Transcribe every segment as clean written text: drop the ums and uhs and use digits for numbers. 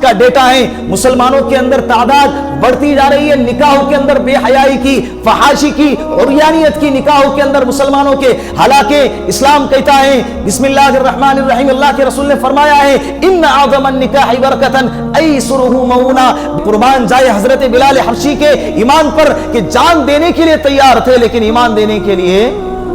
کا ڈیٹا ہے. مسلمانوں کے اندر تعداد بڑھتی جا رہی ہے نکاحوں کے اندر بے حیائی کی, فحاشی کی, عریانیت کی نکاحوں کے اندر مسلمانوں کے. حالانکہ اسلام کہتا ہے بسم اللہ الرحمن الرحیم, اللہ کے رسول نے فرمایا ہے ان اعظم النکاح برکتن ایسرہ مونا. قربان جائے حضرت بلال حبشی کے ایمان پر کہ جان دینے کے لیے تیار تھے لیکن ایمان دینے کے لیے,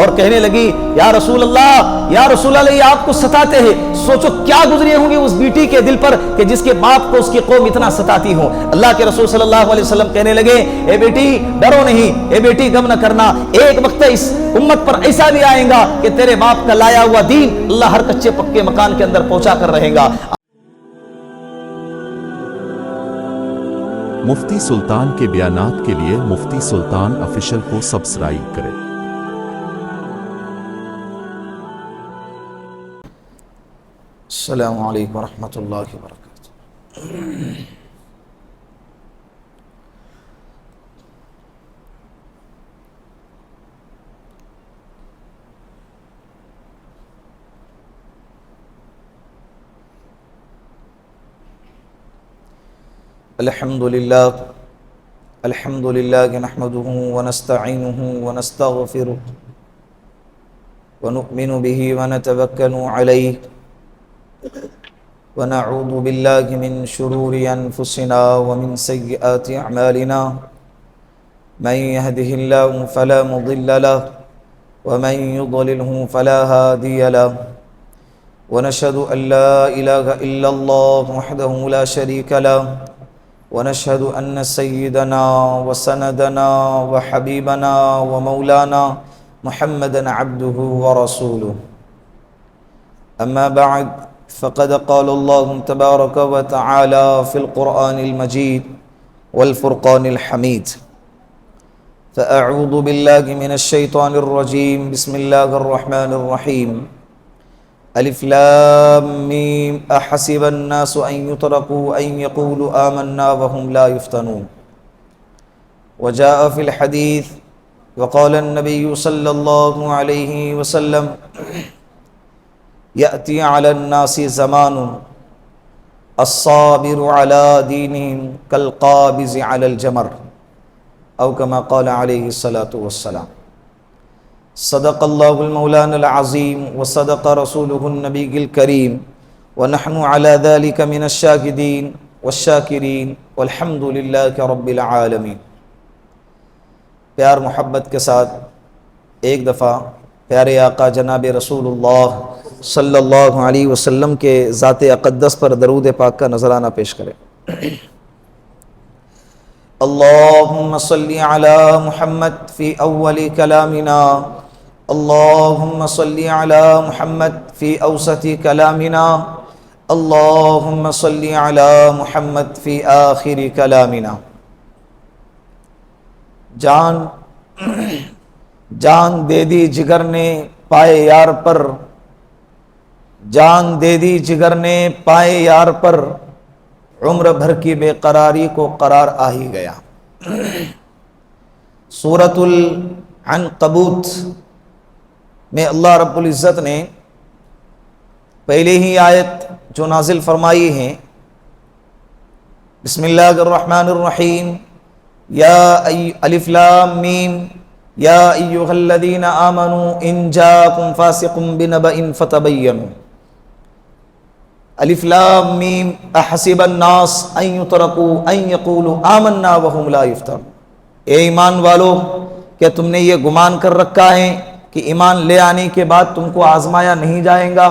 اور کہنے لگی یا رسول اللہ, یا رسول اللہ, یہ آپ کو ستاتے ہیں. سوچو کیا گزری ہوں گی اس بیٹی کے دل پر کہ جس کے باپ کو اس کی قوم اتنا ستاتی ہو. اللہ کے رسول صلی اللہ علیہ وسلم کہنے لگے اے بیٹی ڈرو نہیں, اے بیٹی غم نہ کرنا, ایک وقت اس امت پر ایسا بھی آئے گا کہ تیرے باپ کا لایا ہوا دین اللہ ہر کچے پکے مکان کے اندر پہنچا کر رہے گا. مفتی سلطان کے بیانات کے لیے مفتی سلطان آفیشل کو سبسکرائب کریں. السلام علیکم ورحمۃ اللہ وبرکاتہ. الحمد للہ نحمده ونستعینه ونستغفره ونؤمن به ونتوکل علیہ ونعوذ باللہ من شرور انفسنا ومن سیئات اعمالنا من يهده الله فلا مضل له ومن يضلله فلا هادي له ونشهد ان لا اله الا الله وحده لا شريك له ونشهد ان سيدنا وسندنا وحبيبنا ومولانا محمدا عبده ورسوله. اما بعد فقد قال الله تبارك وتعالى في القرآن المجيد والفرقان الحميد. فأعوذ بالله من الشيطان الرجيم. بسم الله الرحمن الرحيم. ألف لام ميم أحسب الناس أن يتركوا أن يقولوا آمنا وهم لا يفتنون. وجاء في الحديث وقال النبي صلى الله عليه وسلم يأتي على الناس زمان الصابر على دينهم كالقابض على الجمر أو كما قال عليه الصلاة والسلام. صدق الله المولانا العظيم وصدق رسوله النبي الكريم ونحن على ذلك من الشاهدين والشاكرين والحمد لله رب العالمين. پیار محبت کے ساتھ ایک دفعہ پیارے آقا جناب رسول اللہ صلی اللہ علیہ وسلم کے ذات اقدس پر درود پاک کا نذرانہ پیش کریں. اللہم صلی علی محمد فی اول کلامنا, اللہم صلی علی محمد فی اوسط کلامنا, اللہم صلی علی محمد فی آخر کلامنا. جان دے دی جگر نے پائے یار پر, جان دے دی جگر نے پائے یار پر, عمر بھر کی بے قراری کو قرار آ ہی گیا. سورۃ العنکبوت میں اللہ رب العزت نے پہلے ہی آیت جو نازل فرمائی ہے بسم اللہ الرحمن الرحیم یا الف لام میم یا ایھا الذین آمنوا ان جاءکم فاسق بنبأ فتبینوا. الف لام میم احسب الناس ان یترکوا ان یقولوا آمنا وهم لا یفتنون. اے ایمان والو, کیا تم نے یہ گمان کر رکھا ہے کہ ایمان لے آنے کے بعد تم کو آزمایا نہیں جائے گا,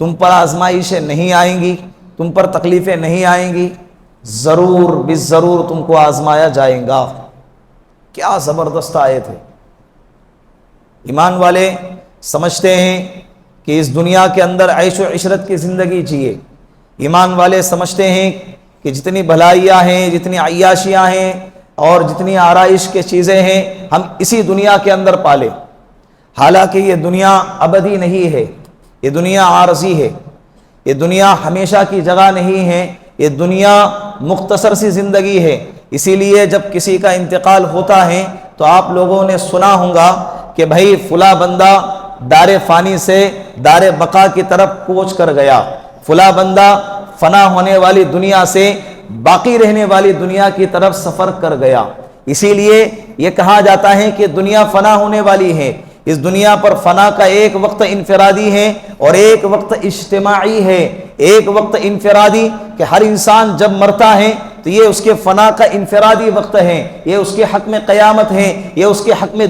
تم پر آزمائشیں نہیں آئیں گی, تم پر تکلیفیں نہیں آئیں گی؟ ضرور بالضرور تم کو آزمایا جائے گا. کیا زبردست آیت ہے. ایمان والے سمجھتے ہیں کہ اس دنیا کے اندر عیش و عشرت کی زندگی جیے. ایمان والے سمجھتے ہیں کہ جتنی بھلائیاں ہیں, جتنی عیاشیاں ہیں اور جتنی آرائش کے چیزیں ہیں ہم اسی دنیا کے اندر پالے. حالانکہ یہ دنیا ابدی نہیں ہے, یہ دنیا عارضی ہے, یہ دنیا ہمیشہ کی جگہ نہیں ہے, یہ دنیا مختصر سی زندگی ہے. اسی لیے جب کسی کا انتقال ہوتا ہے تو آپ لوگوں نے سنا ہوگا کہ بھائی فلاں بندہ دار فانی سے دار بقا کی طرف کوچ کر گیا, فلاں بندہ فنا ہونے والی دنیا سے باقی رہنے والی دنیا کی طرف سفر کر گیا۔ اسی لیے یہ کہا جاتا ہے کہ دنیا فنا ہونے والی ہے۔ اس دنیا پر فنا کا ایک وقت انفرادی ہے اور ایک وقت اجتماعی ہے۔ ایک وقت انفرادی کہ ہر انسان جب مرتا ہے تو یہ اس کے فنا کا انفرادی وقت ہے، یہ اس کے حق میں قیامت ہے، یہ اس کے حق میں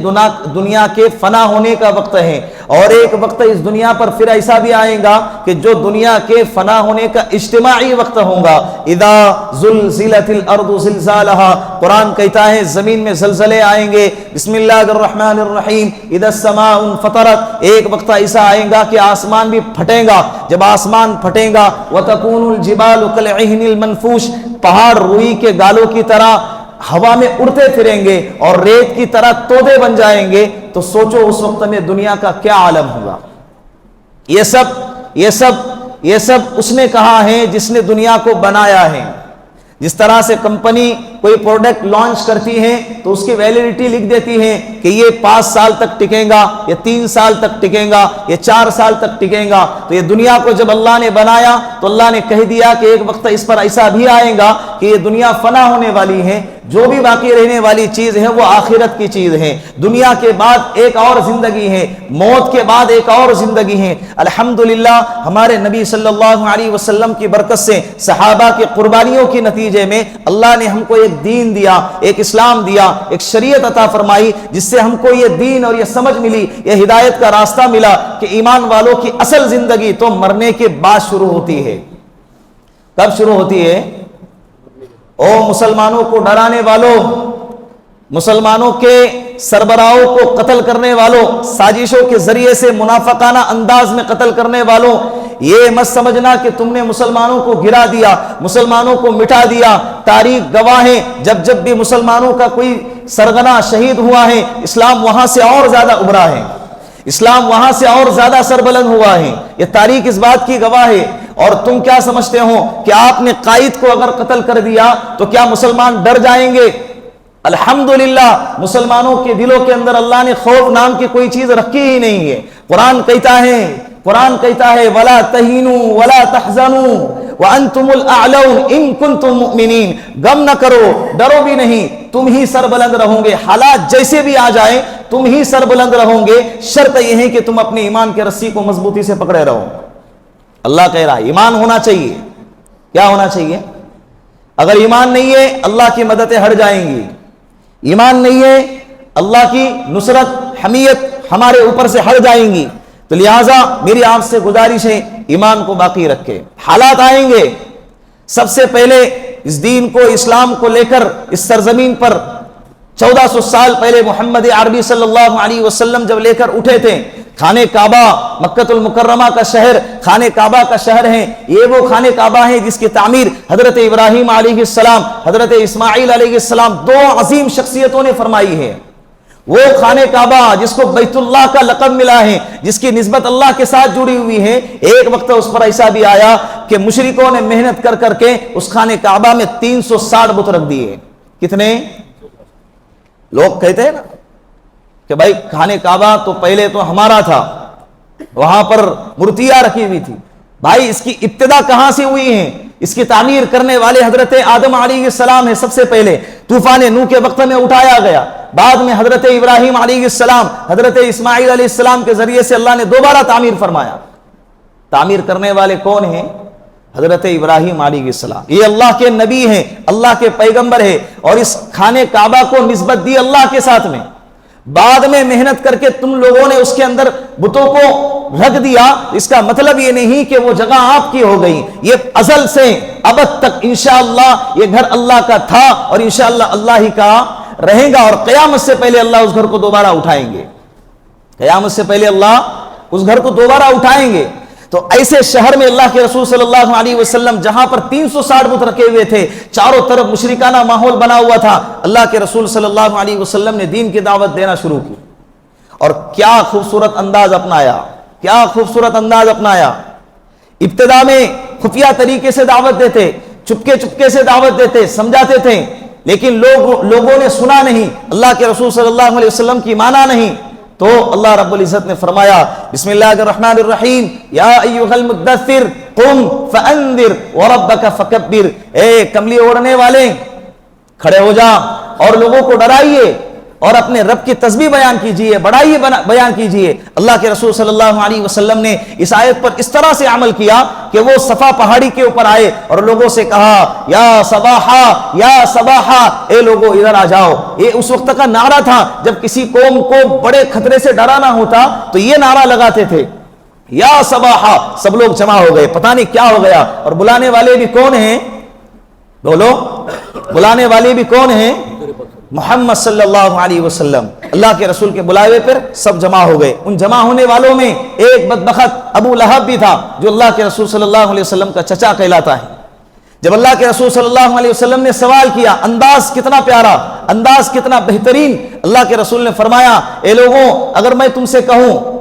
دنیا کے فنا ہونے کا وقت ہے۔ اور ایک وقت اس دنیا پر پھر ایسا بھی آئے گا کہ جو دنیا کے فنا ہونے کا اجتماعی وقت ہوگا۔ اذا زلزلت الارض زلزالها، قرآن کہتا ہے زمین میں زلزلے آئیں گے۔ بسم اللہ الرحمن الرحیم، اذا السماء انفطرت، ایک وقت ایسا آئے گا کہ آسمان بھی پھٹے گا۔ جب آسمان پھٹے گا وتكون الجبال كالعهن المنفوش، پہاڑ روئی کے گالوں کی طرح ہوا میں اڑتے پھریں گے اور ریت کی طرح تودے بن جائیں گے، تو سوچو اس وقت میں دنیا کا کیا عالم ہوگا۔ یہ سب اس نے کہا ہے جس نے دنیا کو بنایا ہے۔ جس طرح سے کمپنی کوئی پروڈکٹ لانچ کرتی ہے تو اس کی ویلیڈیٹی لکھ دیتی ہے کہ یہ 5 سال تک ٹکے گا، یہ 3 سال تک ٹکے گا، یہ 4 سال تک ٹکے گا۔ تو یہ دنیا کو جب اللہ نے بنایا تو اللہ نے کہہ دیا کہ ایک وقت اس پر ایسا بھی آئے گا کہ یہ دنیا فنا ہونے والی ہے، جو بھی باقی رہنے والی چیز ہے وہ آخرت کی چیز ہے۔ دنیا کے بعد ایک اور زندگی ہے، موت کے بعد ایک اور زندگی ہے۔ الحمدللہ ہمارے نبی صلی اللہ علیہ وسلم کی برکت سے، صحابہ کی قربانیوں کے نتیجے میں اللہ نے ہم کو ایک دین دیا، ایک اسلام دیا، ایک شریعت عطا فرمائی، جس سے ہم کو یہ دین اور یہ سمجھ ملی، یہ ہدایت کا راستہ ملا کہ ایمان والوں کی اصل زندگی تو مرنے کے بعد شروع ہوتی ہے۔ کب شروع ہوتی ہے؟ او مسلمانوں کو ڈرانے والوں، مسلمانوں کے سربراہوں کو قتل کرنے والوں، سازشوں کے ذریعے سے منافقانہ انداز میں قتل کرنے والوں، یہ مت سمجھنا کہ تم نے مسلمانوں کو گرا دیا، مسلمانوں کو مٹا دیا۔ تاریخ گواہ ہے، جب جب بھی مسلمانوں کا کوئی سرغنہ شہید ہوا ہے، اسلام وہاں سے اور زیادہ ابھرا ہے، اسلام وہاں سے اور زیادہ سربلند ہوا ہے۔ یہ تاریخ اس بات کی گواہ ہے۔ اور تم کیا سمجھتے ہو کہ آپ نے قائد کو اگر قتل کر دیا تو کیا مسلمان ڈر جائیں گے؟ الحمدللہ مسلمانوں کے دلوں کے اندر اللہ نے خوف نام کی کوئی چیز رکھی ہی نہیں ہے۔ قرآن کہتا ہے وَلَا تَهِنُوا وَلَا تَحْزَنُوا وَأَنْتُمُ الْأَعْلَوْنَ إِن كُنتُم مُؤْمِنِينَ، غم نہ کرو، ڈرو بھی نہیں، تم ہی سربلند رہو گے، حالات جیسے بھی آ جائیں تم ہی سربلند رہو گے، شرط یہ ہے کہ تم اپنے ایمان کے رسی کو مضبوطی سے پکڑے رہو۔ اللہ کہہ رہا ہے ایمان ہونا چاہیے۔ کیا ہونا چاہیے؟ اگر ایمان نہیں ہے اللہ کی مددیں ہٹ جائیں گی، ایمان نہیں ہے اللہ کی نصرت حمیت ہمارے اوپر سے ہٹ جائیں گی۔ تو لہٰذا میری آپ سے گزارش ہے ایمان کو باقی رکھے۔ حالات آئیں گے، سب سے پہلے اس دین کو، اسلام کو لے کر اس سرزمین پر 1400 سال پہلے محمد عربی صلی اللہ علیہ وسلم جب لے کر اٹھے تھے، خانہ کعبہ مکۃ المکرمہ کا شہر، خانہ کعبہ کا شہر ہے، یہ وہ خانہ کعبہ ہے جس کی تعمیر حضرت ابراہیم علیہ السلام، حضرت اسماعیل علیہ السلام، 2 عظیم شخصیتوں نے فرمائی ہے۔ وہ خانہ کعبہ جس کو بیت اللہ کا لقب ملا ہے، جس کی نسبت اللہ کے ساتھ جڑی ہوئی ہے، ایک وقت اس پر ایسا بھی آیا کہ مشرکوں نے محنت کر کر کے اس خانہ کعبہ میں 360 بت رکھ دیے۔ کتنے؟ لوگ کہتے ہیں نا کہ بھائی خانہ کعبہ تو پہلے تو ہمارا تھا، وہاں پر مورتیاں رکھی ہوئی تھی۔ بھائی اس کی ابتدا کہاں سے ہوئی ہے؟ اس کی تعمیر کرنے والے حضرت آدم علیہ السلام ہے۔ سب سے پہلے طوفان نوح کے وقت میں اٹھایا گیا، بعد میں حضرت ابراہیم علیہ السلام، حضرت اسماعیل علیہ السلام کے ذریعے سے اللہ نے دوبارہ تعمیر فرمایا۔ تعمیر کرنے والے کون ہیں؟ حضرت ابراہیم علیہ السلام۔ یہ اللہ کے نبی ہیں، اللہ کے پیغمبر ہیں، اور اس خانہ کعبہ کو نسبت دی اللہ کے ساتھ میں۔ بعد میں محنت کر کے تم لوگوں نے اس کے اندر بتوں کو رکھ دیا، اس کا مطلب یہ نہیں کہ وہ جگہ آپ کی ہو گئی، یہ ازل سے ابد تک انشاءاللہ یہ گھر اللہ کا تھا اور انشاءاللہ اللہ ہی کا رہے گا، اور قیامت سے پہلے اللہ اس گھر کو دوبارہ اٹھائیں گے۔ قیامت سے پہلے اللہ اس گھر کو دوبارہ اٹھائیں گے۔ تو ایسے شہر میں اللہ کے رسول صلی اللہ علیہ وسلم جہاں پر 360 بت رکھے ہوئے تھے، چاروں طرف مشرکانہ ماحول بنا ہوا تھا، اللہ کے رسول صلی اللہ علیہ وسلم نے دین کی دعوت دینا شروع کی، اور کیا خوبصورت انداز اپنایا، کیا خوبصورت انداز اپنایا۔ ابتدا میں خفیہ طریقے سے دعوت دیتے، چپکے چپکے سے دعوت دیتے، سمجھاتے تھے، لیکن لوگوں نے سنا نہیں، اللہ کے رسول صلی اللہ علیہ وسلم کی مانا نہیں۔ تو اللہ رب العزت نے فرمایا بسم اللہ الرحمن الرحیم یا ایھا المدثر قم فانذر وربک فکبر، اے کملی اوڑھنے والے کھڑے ہو جا اور لوگوں کو ڈرائیے اور اپنے رب کی تسبیح بیان کیجئے، بڑائیے بیان کیجئے۔ اللہ کے رسول صلی اللہ علیہ وسلم نے اس آیت پر اس طرح سے عمل کیا کہ وہ صفا پہاڑی کے اوپر آئے اور لوگوں سے کہا یا صباحا یا صباحا، اے لوگوں ادھر آ جاؤ۔ یہ اس وقت کا نعرہ تھا جب کسی قوم کو بڑے خطرے سے ڈرانا ہوتا تو یہ نعرہ لگاتے تھے یا صباحا، سب لوگ جمع ہو گئے، پتہ نہیں کیا ہو گیا۔ اور بلانے والے بھی کون ہیں؟ بولو، بلانے والے بھی کون ہیں؟ محمد صلی اللہ علیہ وسلم۔ اللہ کے رسول کے بلائے پر سب جمع ہو گئے۔ ان جمع ہونے والوں میں ایک بدبخت ابو لہب بھی تھا جو اللہ کے رسول صلی اللہ علیہ وسلم کا چچا کہلاتا ہے۔ جب اللہ کے رسول صلی اللہ علیہ وسلم نے سوال کیا، انداز کتنا پیارا، انداز کتنا بہترین، اللہ کے رسول نے فرمایا اے لوگوں، اگر میں تم سے کہوں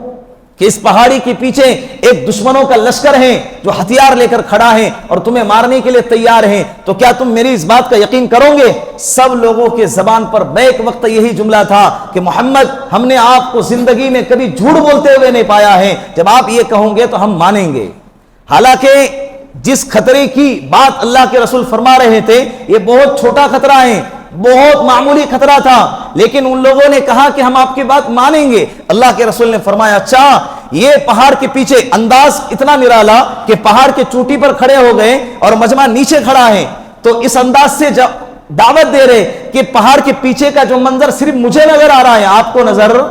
کہ اس پہاڑی کے پیچھے ایک دشمنوں کا لشکر ہے جو ہتھیار لے کر کھڑا ہے اور تمہیں مارنے کے لیے تیار ہیں، تو کیا تم میری اس بات کا یقین کرو گے؟ سب لوگوں کے زبان پر بیک وقت یہی جملہ تھا کہ محمد، ہم نے آپ کو زندگی میں کبھی جھوٹ بولتے ہوئے نہیں پایا ہے، جب آپ یہ کہوں گے تو ہم مانیں گے۔ حالانکہ جس خطرے کی بات اللہ کے رسول فرما رہے تھے یہ بہت چھوٹا خطرہ ہے، بہت معمولی خطرہ تھا، لیکن ان لوگوں نے کہا کہ ہم آپ کی بات مانیں گے۔ اللہ کے رسول نے فرمایا اچھا، یہ پہاڑ کے پیچھے انداز اتنا نرالا کہ پہاڑ کے چوٹی پر کھڑے ہو گئے اور مجمع نیچے کھڑا ہے، تو اس انداز سے دعوت دے رہے کہ پہاڑ کے پیچھے کا جو منظر صرف مجھے نظر آ رہا ہے، آپ کو نظر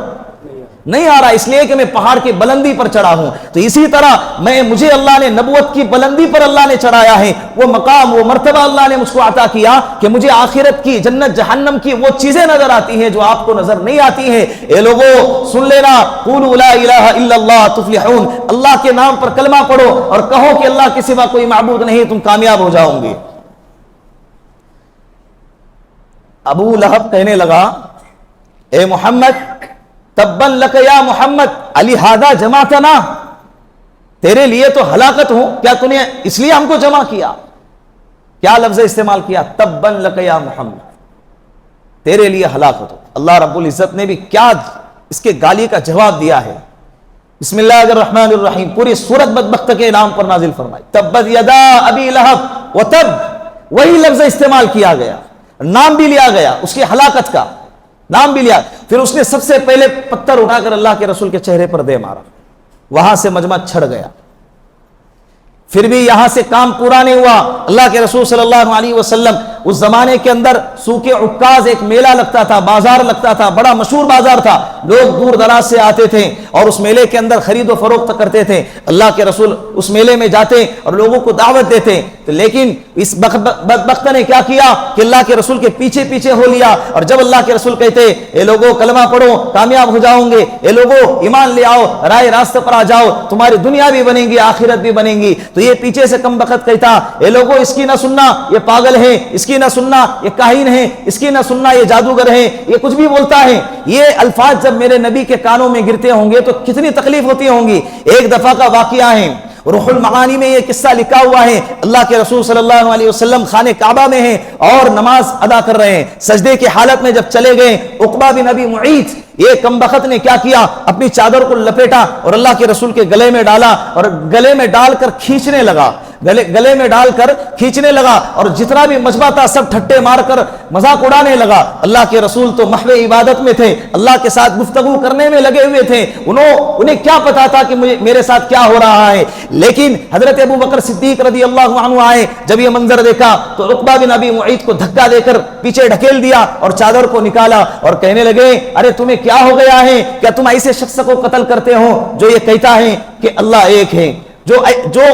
نہیں آ رہا، اس لیے کہ میں پہاڑ کی بلندی پر چڑھا ہوں۔ تو اسی طرح مجھے اللہ نے نبوت کی بلندی پر اللہ نے چڑھایا ہے، وہ مقام، وہ مرتبہ اللہ نے مجھ کو عطا کیا کہ مجھے آخرت کی، جنت جہنم کی وہ چیزیں نظر آتی ہیں جو آپ کو نظر نہیں آتی ہیں۔ اے لوگوں سن لینا، قولوا لا الہ الا اللہ تفلحون، اللہ کے نام پر کلمہ پڑھو اور کہو کہ اللہ کے سوا کوئی معبود نہیں، تم کامیاب ہو جاؤ گے۔ ابو لہب کہنے لگا اے محمد، تبا لک یا محمد الہذا جمعتنا، تیرے لیے تو ہلاکت ہوں، کیا تو نے اس لیے ہم کو جمع کیا؟ کیا لفظ استعمال کیا؟ تبا لک یا محمد، تیرے لیے ہلاکت ہو۔ اللہ رب العزت نے بھی کیا اس کے گالی کا جواب دیا ہے۔ بسم اللہ الرحمن الرحیم، پوری سورت بدبخت کے نام پر نازل فرمائی، تبت یدا ابی لہب وتب، وہی لفظ استعمال کیا گیا، نام بھی لیا گیا اس کی ہلاکت کا، نام بھی لیا۔ پھر اس نے سب سے پہلے پتھر اٹھا کر اللہ کے رسول کے چہرے پر دے مارا، وہاں سے مجمع چھڑ گیا۔ پھر بھی یہاں سے کام پورا نہیں ہوا۔ اللہ کے رسول صلی اللہ علیہ وسلم اس زمانے کے اندر سوق عکاظ ایک میلہ لگتا تھا، بازار لگتا تھا، بڑا مشہور بازار تھا، لوگ دور دراز سے آتے تھے اور اس میلے کے اندر خرید و فروخت کرتے تھے۔ اللہ کے رسول اس میلے میں جاتے اور لوگوں کو دعوت دیتے، لیکن اس بدبخت نے کیا کیا کہ اللہ کے رسول کے پیچھے پیچھے ہو لیا، اور جب اللہ کے رسول کہتے اے لوگوں کلمہ پڑھو کامیاب ہو جاؤ گے، اے لوگوں ایمان لے آؤ، رائے راستہ پر آ جاؤ، تمہاری دنیا بھی بنے گی آخرت بھی بنے گی، تو یہ پیچھے سے کم بخت کہتا اے لوگوں اس کی نہ سننا، یہ پاگل ہے، اس کی نہ سننا، یہ کاہن ہے، اس کی نہ سننا، یہ جادوگر ہے، یہ کچھ بھی بولتا ہے۔ یہ الفاظ جب میرے نبی کے کانوں میں گرتے ہوں گے تو کتنی تکلیف ہوتی ہوں گی۔ ایک دفعہ کا واقعہ ہے، روح المعانی میں یہ قصہ لکھا ہوا ہے، اللہ کے رسول صلی اللہ علیہ وسلم خانہ کعبہ میں ہیں اور نماز ادا کر رہے ہیں، سجدے کی حالت میں جب چلے گئے، عقبہ بن ابی معیط یہ کمبخت نے کیا کیا، اپنی چادر کو لپیٹا اور اللہ کے رسول کے گلے میں ڈالا اور گلے میں ڈال کر کھینچنے لگا، گلے میں ڈال کر کھینچنے لگا، اور جتنا بھی مجمع تھا سب ٹھٹے مار کر مذاق اڑانے لگا۔ اللہ کے رسول تو محو عبادت میں تھے، اللہ کے ساتھ گفتگو کرنے میں لگے ہوئے تھے، انہیں کیا پتا تھا کہ میرے ساتھ کیا ہو رہا ہے۔ لیکن حضرت ابو بکر صدیق رضی اللہ عنہ آئے، جب یہ منظر دیکھا تو عقبہ بن ابی معیط کو دھکا دے کر پیچھے ڈھکیل دیا اور چادر کو نکالا اور کہنے لگے ارے تمہیں کیا ہو گیا ہے، کیا تم ایسے شخص کو قتل کرتے ہو جو یہ کہتا ہے کہ اللہ ایک ہے، جو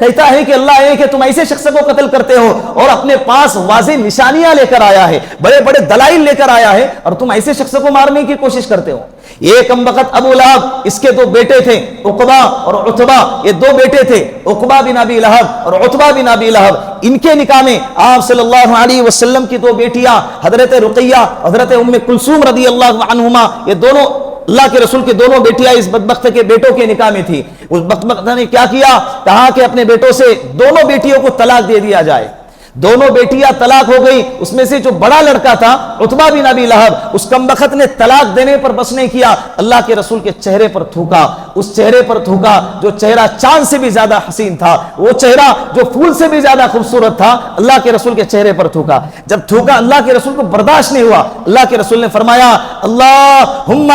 کہتا ہے کہ اللہ ایک ہے، تم ایسے شخص کو قتل کرتے ہو اور اپنے پاس واضح نشانیاں لے کر آیا ہے، بڑے بڑے دلائل لے کر آیا ہے، اور تم ایسے شخص کو مارنے کی کوشش کرتے ہو۔ یہ کمبخت ابو لہب، اس کے دو بیٹے تھے عقبہ اور عتبہ، یہ دو بیٹے تھے عقبہ بن ابی لہب اور عتبہ بن ابی لہب۔ ان کے نکاح میں آپ صلی اللہ علیہ وسلم کی دو بیٹیاں حضرت رقیہ، حضرت ام کلثوم رضی اللہ عنہما، یہ دونوں اللہ کے رسول کے دونوں بیٹیاں اس بدبخت کے بیٹوں کے نکاح میں تھی۔ اس بدبخت نے کیا کیا، کہا کہ اپنے بیٹوں سے دونوں بیٹیوں کو طلاق دے دیا جائے۔ دونوں بیٹیاں طلاق ہو گئی. اس میں سے جو بڑا لڑکا تھا عتبہ بن ابی لہب, اس کمبخت نے طلاق دینے پر بس نہیں کیا, اللہ کے رسول کے چہرے پر تھوکا, اس چہرے پر تھوکا جو چہرہ چاند سے بھی زیادہ حسین تھا, وہ چہرہ جو پھول سے بھی زیادہ خوبصورت تھا, اللہ کے رسول کے چہرے پر تھوکا. جب تھوکا اللہ کے رسول کو برداشت نہیں ہوا, اللہ کے رسول نے فرمایا اللہم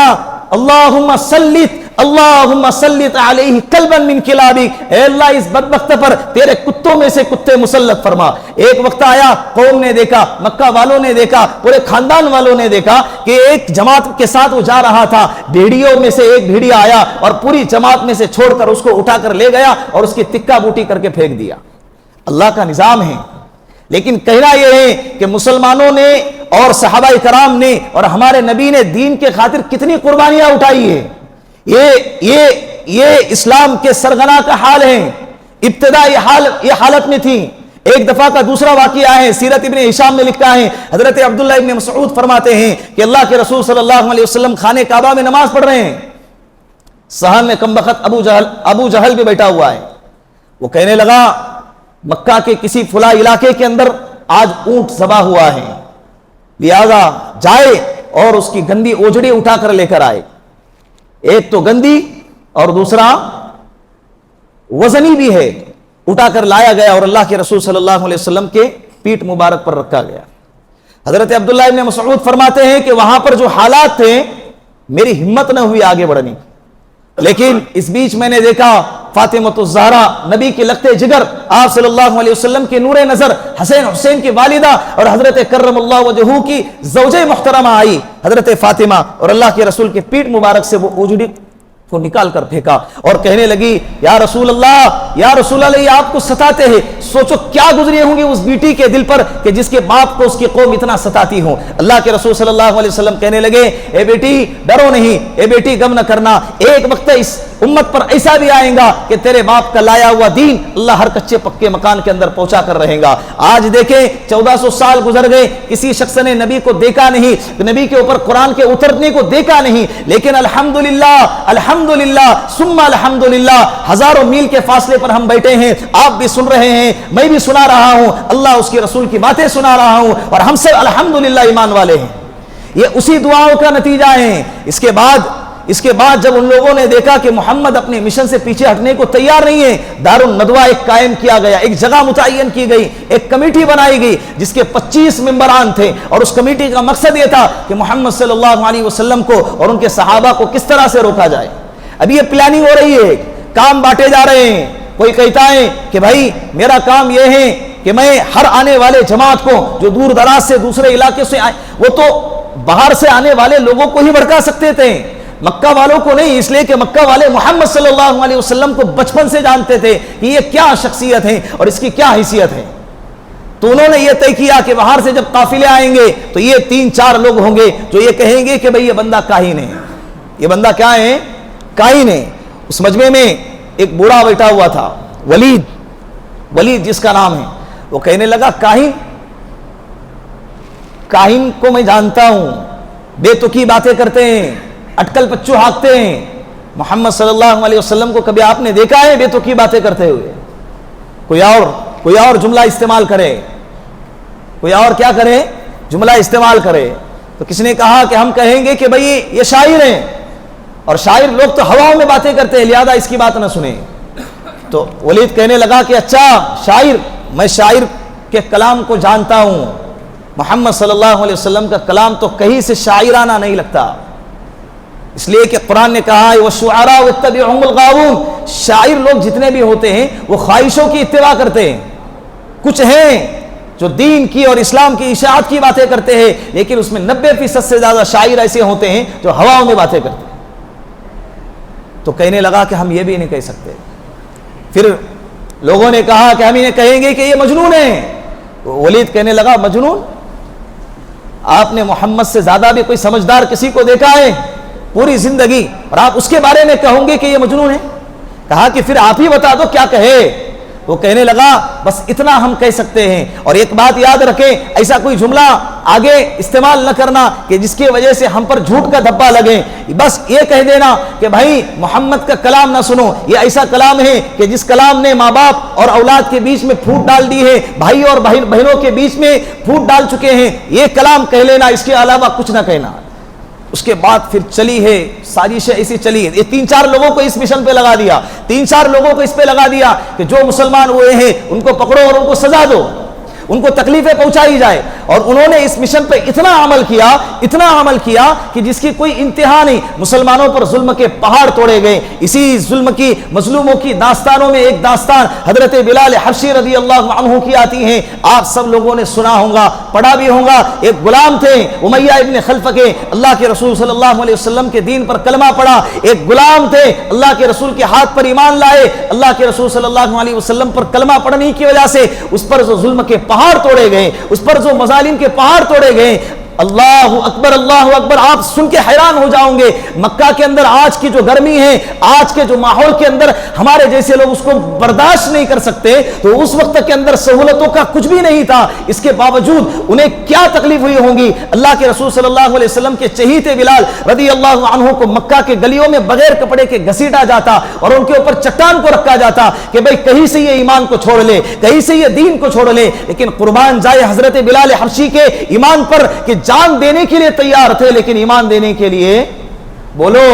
سلط علیہ کلبا من کلابک, اے اللہ اس بدبخت پر تیرے کتوں میں سے کتے مسلط فرما. ایک وقت آیا, قوم نے دیکھا, مکہ والوں نے دیکھا, پورے خاندان والوں نے دیکھا کہ ایک جماعت کے ساتھ وہ جا رہا تھا, بھیڑیوں میں سے ایک بھیڑیا آیا اور پوری جماعت میں سے چھوڑ کر اس کو اٹھا کر لے گیا اور اس کی تکہ بوٹی کر کے پھینک دیا. اللہ کا نظام ہے. لیکن کہنا یہ ہے کہ مسلمانوں نے اور صحابہ کرام نے اور ہمارے نبی نے دین کے خاطر کتنی قربانیاں اٹھائی ہے. یہ اسلام کے سرغنا کا حال ہے. ابتدا یہ حالت میں تھی. ایک دفعہ کا دوسرا واقعہ ہے, سیرت ابن ہشام میں لکھا ہے, حضرت عبداللہ ابن مسعود فرماتے ہیں کہ اللہ کے رسول صلی اللہ علیہ وسلم خانہ کعبہ میں نماز پڑھ رہے ہیں, صحن میں کمبخت ابو جہل بھی بیٹھا ہوا ہے. وہ کہنے لگا مکہ کے کسی فلاں علاقے کے اندر آج اونٹ ذبح ہوا ہے, لہذا جائے اور اس کی گندی اوجڑی اٹھا کر لے کر آئے. ایک تو گندی اور دوسرا وزنی بھی ہے, اٹھا کر لایا گیا اور اللہ کے رسول صلی اللہ علیہ وسلم کے پیٹھ مبارک پر رکھا گیا. حضرت عبداللہ ابن مسعود فرماتے ہیں کہ وہاں پر جو حالات تھے میری ہمت نہ ہوئی آگے بڑھنے, لیکن اس بیچ میں نے دیکھا فاطمۃ الزہرا, نبی کے لگتے جگر, آپ صلی اللہ علیہ وسلم کے نور نظر, حسین حسین کی والدہ اور حضرت کرم اللہ وجہہ کی زوجہ محترمہ آئی حضرت فاطمہ, اور اللہ کے رسول کے پیٹھ مبارک سے وہ اوجڑی کو نکال کر پھینکا اور کہنے لگی یا رسول اللہ یہ آپ کو ستاتے ہیں. سوچو کیا گزری ہوں گی اس بیٹی کے دل پر کہ جس کے باپ کو اس کی قوم اتنا ستاتی ہوں. اللہ کے رسول صلی اللہ علیہ وسلم کہنے لگے اے بیٹی ڈرو نہیں, اے بیٹی غم نہ کرنا, ایک وقت اس امت پر ایسا بھی آئے گا کہ تیرے باپ کا لایا ہوا دین اللہ ہر کچے پکے مکان کے اندر پہنچا کر رہے گا. آج دیکھیں 1400 سال گزر گئے, کسی شخص نے نبی کو دیکھا نہیں, نبی کے اوپر قرآن کے اترنے کو دیکھا نہیں, لیکن الحمدللہ ثم الحمدللہ ہزاروں میل کے فاصلے پر ہم بیٹھے ہیں, آپ بھی سن رہے ہیں, میں بھی سنا رہا ہوں, اللہ اس کے رسول کی باتیں سنا رہا ہوں, اور ہم سب الحمدللہ ایمان والے ہیں. یہ اسی دعاؤں کا نتیجہ ہے. اس کے بعد جب ان لوگوں نے دیکھا کہ محمد اپنے مشن سے پیچھے ہٹنے کو تیار نہیں ہے, دار الندوہ ایک قائم کیا گیا, ایک جگہ متعین کی گئی, ایک کمیٹی بنائی گئی جس کے 25 ممبران تھے, اور اس کمیٹی کا مقصد یہ تھا کہ محمد صلی اللہ علیہ وسلم کو اور ان کے صحابہ کو کس طرح سے روکا جائے. ابھی یہ پلاننگ ہو رہی ہے, کام بانٹے جا رہے ہیں. کوئی کہتا ہے کہ بھائی میرا کام یہ ہے کہ میں ہر آنے والے جماعت کو جو دور دراز سے دوسرے علاقے سے آئے, وہ تو باہر سے آنے والے لوگوں کو ہی بھڑکا سکتے تھے, مکہ والوں کو نہیں, اس لیے کہ مکہ والے محمد صلی اللہ علیہ وسلم کو بچپن سے جانتے تھے کہ یہ کیا شخصیت ہے اور اس کی کیا حیثیت ہے. تو انہوں نے یہ طے کیا کہ باہر سے جب قافلے آئیں گے تو یہ 3-4 لوگ ہوں گے جو یہ کہیں گے کہ بھئی یہ بندہ کاہن ہے. یہ بندہ کیا ہے؟ کاہن ہے. اس مجمع میں ایک بوڑھا بیٹھا ہوا تھا, ولید جس کا نام ہے. وہ کہنے لگا کاہن کو میں جانتا ہوں, بے تکی باتیں کرتے ہیں, اٹکل پچو ہانکتے ہیں. محمد صلی اللہ علیہ وسلم کو کبھی آپ نے دیکھا ہے بے تکی باتیں کرتے ہوئے؟ کوئی اور جملہ استعمال کرے, کوئی اور کیا کرے, جملہ استعمال کرے. تو کس نے کہا کہ ہم کہیں گے کہ بھئی یہ شاعر ہیں, اور شاعر لوگ تو ہواؤں میں باتیں کرتے ہیں, لہذا اس کی بات نہ سنیں. تو ولید کہنے لگا کہ اچھا شاعر, میں شاعر کے کلام کو جانتا ہوں, محمد صلی اللہ علیہ وسلم کا کلام تو کہیں سے شاعرانہ نہیں لگتا, اس لیے کہ قرآن نے کہا وَالشُّعَرَاءُ يَتَّبِعُهُمُ الْغَاوُونَ. شاعر لوگ جتنے بھی ہوتے ہیں وہ خواہشوں کی اتباع کرتے ہیں. کچھ ہیں جو دین کی اور اسلام کی اشاعت کی باتیں کرتے ہیں, لیکن اس میں 90% سے زیادہ شاعر ایسے ہوتے ہیں جو ہواؤں میں باتیں کرتے ہیں. تو کہنے لگا کہ ہم یہ بھی نہیں کہہ سکتے. پھر لوگوں نے کہا کہ ہم انہیں کہیں گے کہ یہ مجنون ہے. ولید کہنے لگا مجنون؟ آپ نے محمد سے زیادہ بھی کوئی سمجھدار کسی کو دیکھا ہے پوری زندگی, اور آپ اس کے بارے میں کہوں گے کہ یہ مجنون ہے؟ کہا کہ پھر آپ ہی بتا دو کیا کہے. وہ کہنے لگا بس اتنا ہم کہہ سکتے ہیں، اور ایک بات یاد رکھیں، ایسا کوئی جملہ آگے استعمال نہ کرنا کہ جس کی وجہ سے ہم پر جھوٹ کا دھبا لگے، بس یہ کہہ دینا کہ بھائی محمد کا کلام نہ سنو، یہ ایسا کلام ہے کہ جس کلام نے ماں باپ اور اولاد کے بیچ میں پھوٹ ڈال دی ہے، بھائی اور بہنوں کے بیچ میں پھوٹ ڈال چکے ہیں، یہ کلام کہہ لینا، اس کے علاوہ کچھ نہ کہنا۔ اس کے بعد پھر چلی ہے سازشیں، ایسی چلی ہے، یہ 3-4 لوگوں کو اس مشن پہ لگا دیا، 3-4 لوگوں کو اس پہ لگا دیا کہ جو مسلمان ہوئے ہیں ان کو پکڑو اور ان کو سزا دو، ان کو تکلیفیں پہنچائی جائے، اور انہوں نے اس مشن پہ اتنا عمل کیا کہ جس کی کوئی انتہا نہیں، مسلمانوں پر ظلم کے پہاڑ توڑے گئے۔ اسی ظلم کی مظلوموں کی داستانوں میں ایک داستان حضرت بلال حبشی رضی اللہ عنہ کی آتی ہے، آپ سب لوگوں نے سنا ہوگا، پڑھا بھی ہوگا۔ ایک غلام تھے امیہ ابن خلف کے، اللہ کے رسول صلی اللہ علیہ وسلم کے دین پر کلمہ پڑھا، ایک غلام تھے، اللہ کے رسول کے ہاتھ پر ایمان لائے، اللہ کے رسول صلی اللہ علیہ وسلم پر کلمہ پڑھنے کی وجہ سے اس پر جو ظلم کے پہاڑ توڑے گئے، اس پر جو مظالم کے پہاڑ توڑے گئے۔ اللہ اکبر اللہ اکبر، آپ سن کے حیران ہو جاؤں گے، مکہ کے اندر آج کی جو گرمی ہے، آج کے جو ماحول کے اندر ہمارے جیسے لوگ اس کو برداشت نہیں کر سکتے، تو اس وقت کے اندر سہولتوں کا کچھ بھی نہیں تھا، اس کے باوجود انہیں کیا تکلیف ہوئی ہوگی۔ اللہ کے رسول صلی اللہ علیہ وسلم کے چہیتے بلال رضی اللہ عنہ کو مکہ کے گلیوں میں بغیر کپڑے کے گھسیٹا جاتا اور ان کے اوپر چٹان کو رکھا جاتا کہ بھئی کہیں سے یہ ایمان کو چھوڑ لے، کہیں سے یہ دین کو چھوڑ لے، لیکن قربان جائے حضرت بلال حبشی کے ایمان پر کہ جان دینے کے لیے تیار تھے، لیکن ایمان دینے کے لیے بولو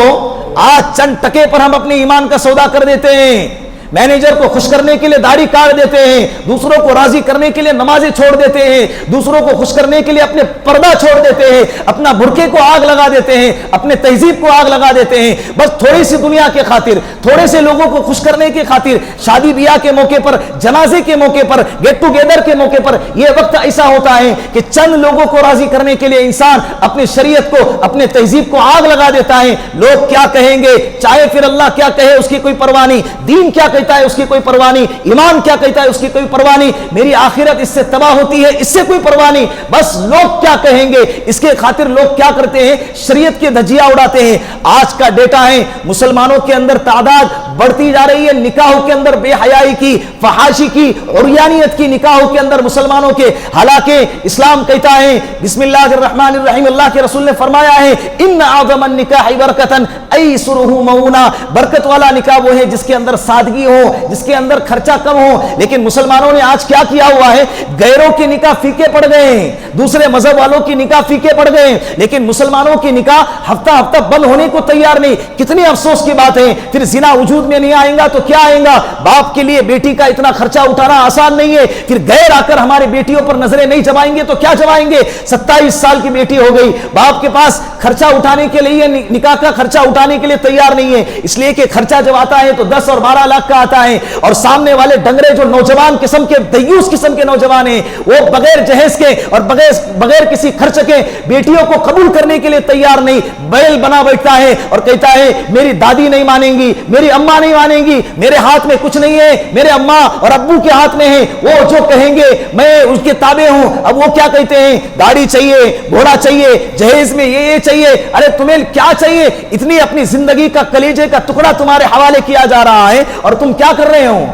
آج چند ٹکے پر ہم اپنے ایمان کا سودا کر دیتے ہیں، مینیجر کو خوش کرنے کے لیے داڑھی کاٹ دیتے ہیں، دوسروں کو راضی کرنے کے لیے نمازیں چھوڑ دیتے ہیں، دوسروں کو خوش کرنے کے لیے اپنے پردہ چھوڑ دیتے ہیں، اپنا برقعے کو آگ لگا دیتے ہیں، اپنے تہذیب کو آگ لگا دیتے ہیں، بس تھوڑی سی دنیا کے خاطر، تھوڑے سے لوگوں کو خوش کرنے کے خاطر، شادی بیاہ کے موقع پر، جنازے کے موقع پر، گیٹ ٹو گیدر کے موقع پر، یہ وقت ایسا ہوتا ہے کہ چند لوگوں کو راضی کرنے کے لیے انسان اپنی شریعت کو، اپنے تہذیب کو آگ لگا دیتا ہے۔ لوگ کیا کہیں گے، چاہے پھر اللہ کیا کہے اس کی کوئی پرواہ نہیں، دین کیا کہتا ہے اس کی کوئی پرواہ نہیں، ایمان کیا کہتا ہے اس کی کوئی پرواہ نہیں، میری آخرت اس سے تباہ ہوتی ہے اس سے کوئی پرواہ نہیں، بس لوگ کیا کہیں گے اس کے خاطر لوگ کیا کرتے ہیں، شریعت کی دھجیاں اڑاتے ہیں۔ آج کا ڈیٹا ہے مسلمانوں کے اندر تعداد بڑھتی جا رہی ہے، نکاحوں کے اندر بے حیائی کی، فحاشی کی، عریانیت کی نکاحوں کے اندر مسلمانوں کے، حالانکہ اسلام کہتا ہے بسم اللہ الرحمن الرحیم، اللہ کے رسول نے فرمایا ہے ان اعظم النکاح برکتن ایسرہ مونا، برکت والا نکاح وہ ہے جس کے اندر سادگی ہو، جس کے اندر خرچہ کم ہو۔ لیکن مسلمانوں نے آج کیا کیا ہوا ہے، غیروں کے نکاح فیکے پڑ گئے ہیں، دوسرے مذہب والوں کی نکاح فیکے پڑ گئے ہیں، لیکن مسلمانوں کی نکاح ہفتہ ہفتہ بند ہونے کو تیار نہیں۔ کتنی افسوس کی بات ہے، پھر زنا وجود میں نہیں آئے گا تو کیا آئے گا، باپ کے لیے بیٹی کا اتنا خرچہ اٹھانا آسان نہیں ہے، پھر غیر آ کر ہماری بیٹیوں پر نظریں نہیں جمائیں گے تو کیا جمائیں گے، 27 سال کی بیٹی ہو گئی، باپ کے پاس خرچہ اٹھانے کے لیے، نکاح کا خرچہ اٹھانے کے لیے تیار نہیں ہے، اس لیے کہ خرچہ جب آتا ہے تو 10 اور 12 لاکھ کا آتا ہے، اور سامنے والے ڈنگرے جو نوجوان قسم کے دیوس قسم کے نوجوان ہیں وہ بغیر جہیز کے اور بغیر کسی خرچ کے بیٹیوں کو قبول کرنے کے لیے تیار نہیں، بیل بنا بیٹھتا ہے اور کہتا ہے میری دادی نہیں مانیں گی، میری اماں نہیں مانیں گی، میرے ہاتھ میں کچھ نہیں ہے، میرے اماں اور ابو کے ہاتھ میں ہے، وہ جو کہیں گے میں اس کے تابع ہوں۔ اب وہ کیا کہتے ہیں، گاڑی چاہیے، گھوڑا چاہیے، جہیز میں یہ چاہیے، ارے تمہیں کیا چاہیے، اتنی اپنی زندگی کا کلیجے کا ٹکڑا تمہارے حوالے کیا جا رہا ہے اور تم کیا کر رہے ہو،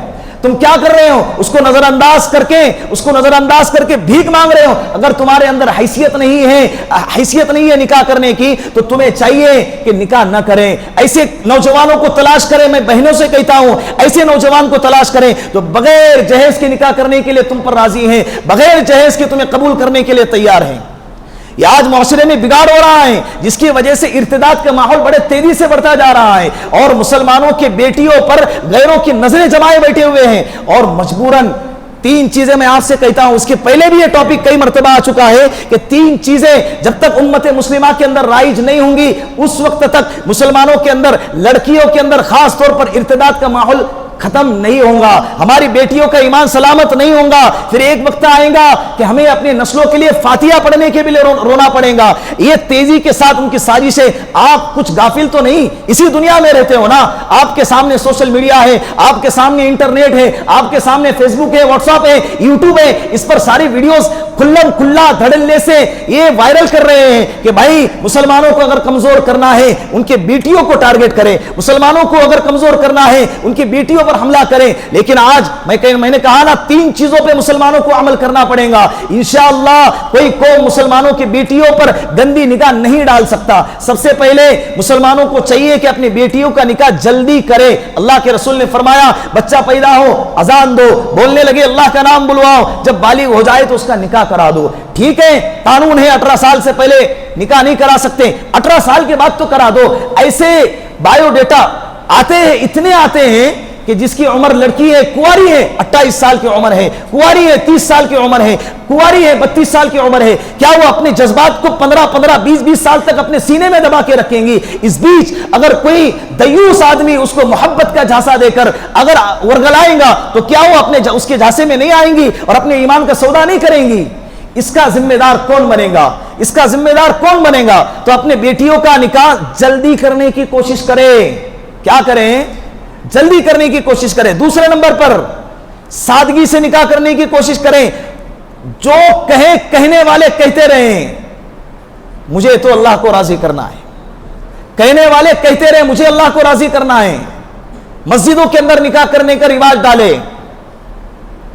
تم کیا کر رہے ہو، اس کو نظر انداز کر کے بھیک مانگ رہے ہو۔ اگر تمہارے اندر حیثیت نہیں ہے نکاح کرنے کی تو تمہیں چاہیے کہ نکاح نہ کریں، ایسے نوجوانوں کو تلاش کریں، میں بہنوں سے کہتا ہوں ایسے نوجوان کو تلاش کریں جو بغیر جہیز کے نکاح کرنے کے لیے تم پر راضی ہیں، بغیر جہیز کے تمہیں قبول کرنے کے لیے تیار ہیں۔ یہ آج معاشرے میں بگاڑ ہو رہا ہے جس کی وجہ سے ارتداد کا ماحول بڑے تیزی سے بڑھتا جا رہا ہے، اور مسلمانوں کے بیٹیوں پر غیروں کی نظریں جمائے بیٹھے ہوئے ہیں، اور مجبوراً 3 چیزیں میں آپ سے کہتا ہوں، اس کے پہلے بھی یہ ٹاپک کئی مرتبہ آ چکا ہے کہ 3 چیزیں جب تک امت مسلمہ کے اندر رائج نہیں ہوں گی اس وقت تک مسلمانوں کے اندر، لڑکیوں کے اندر خاص طور پر ارتداد کا ماحول ختم نہیں ہوگا، ہماری بیٹیوں کا ایمان سلامت نہیں ہوگا۔ پھر ایک وقت آئے گا کہ ہمیں اپنی نسلوں کے لیے فاتحہ پڑھنے کے بھی رونا پڑے گا۔ یہ تیزی کے ساتھ ان کی سازشیں، آپ کچھ غافل تو نہیں، اسی دنیا میں رہتے ہو نا، آپ کے سامنے سوشل میڈیا ہے، آپ کے سامنے انٹرنیٹ ہے، آپ کے سامنے فیس بک ہے، واٹس ایپ ہے، یوٹیوب ہے، اس پر ساری ویڈیوز کھلم کھلا دھڑلے سے یہ وائرل کر رہے ہیں کہ بھائی مسلمانوں کو اگر کمزور کرنا ہے ان کے بیٹیوں کو ٹارگٹ کریں، مسلمانوں کو اگر کمزور کرنا ہے ان کی بیٹیوں پر حملہ کریں۔ لیکن آج میں نے کہا نا 3 چیزوں پہ مسلمانوں کو عمل کرنا پڑے گا۔ انشاءاللہ کوئی قوم مسلمانوں کی بیٹیوں پر گندی نگاہ نہیں ڈال سکتا۔ سب سے پہلے مسلمانوں کو چاہیے کہ اپنی بیٹیوں کا نکاح جلدی کرے۔ اللہ کے رسول نے فرمایا بچہ پیدا ہو اذان دو، بولنے لگے اللہ کا نام بلواؤ، جب بالغ ہو جائے تو اس کا نکاح کرا دو۔ ٹھیک ہے قانون ہے 18 سال سے پہلے نکاح نہیں کرا سکتے، 18 سال کے بعد تو کرا دو۔ ایسے بایو ڈیٹا آتے ہیں، اتنے آتے ہیں کہ جس کی عمر لڑکی ہے کنواری ہے 28 سال کی عمر ہے، کنواری ہے 30 سال کی عمر ہے، کنواری ہے 32 سال کی عمر ہے، کیا وہ اپنے جذبات کو 15 20 سال تک اپنے سینے میں دبا کے رکھیں گی؟ اس بیچ اگر کوئی دیوس آدمی اس کو محبت کا جھانسا دے کر اگر ورگلائیں گا تو کیا وہ اپنے اس کے جھانسے میں نہیں آئیں گی اور اپنے ایمان کا سودا نہیں کریں گی؟ اس کا ذمہ دار کون بنے گا؟ اس کا ذمہ دار کون بنے گا؟ تو اپنے بیٹیوں کا نکاح جلدی کرنے کی کوشش کریں۔ کیا کریں؟ جلدی کرنے کی کوشش کریں۔ دوسرے نمبر پر سادگی سے نکاح کرنے کی کوشش کریں۔ جو کہنے والے کہتے رہیں مجھے تو اللہ کو راضی کرنا ہے، کہنے والے کہتے رہیں مجھے اللہ کو راضی کرنا ہے۔ مسجدوں کے اندر نکاح کرنے کا رواج ڈالے،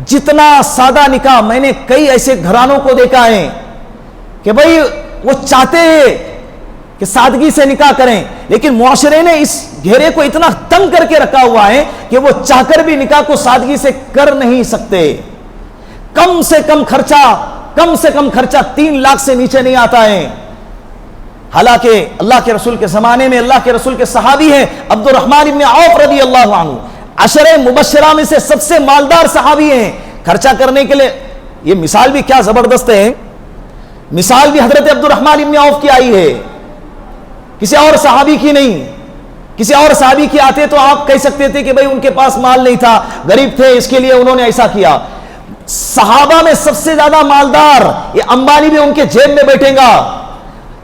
جتنا سادہ نکاح، میں نے کئی ایسے گھرانوں کو دیکھا ہے کہ بھئی وہ چاہتے ہیں کہ سادگی سے نکاح کریں، لیکن معاشرے نے اس گھیرے کو اتنا تنگ کر کے رکھا ہوا ہے کہ وہ چاہ کر بھی نکاح کو سادگی سے کر نہیں سکتے۔ کم سے کم خرچہ 3 لاکھ سے نیچے نہیں آتا ہے۔ حالانکہ اللہ کے رسول کے زمانے میں اللہ کے رسول کے صحابی ہیں عبد الرحمن ابن عوف رضی اللہ عنہ، عشرہ مبشرہ میں سے سب سے مالدار صحابی ہیں۔ خرچہ کرنے کے لیے یہ مثال بھی کیا زبردست ہے، مثال بھی حضرت عبد الرحمن ابن عوف کی آئی ہے، کسی اور صحابی کی نہیں۔ کسی اور صحابی کی آتے تو آپ کہہ سکتے تھے کہ بھئی ان کے پاس مال نہیں تھا، غریب تھے، اس کے لیے انہوں نے ایسا کیا۔ صحابہ میں سب سے زیادہ مالدار، یہ امبانی بھی ان کے جیب میں بیٹھے گا،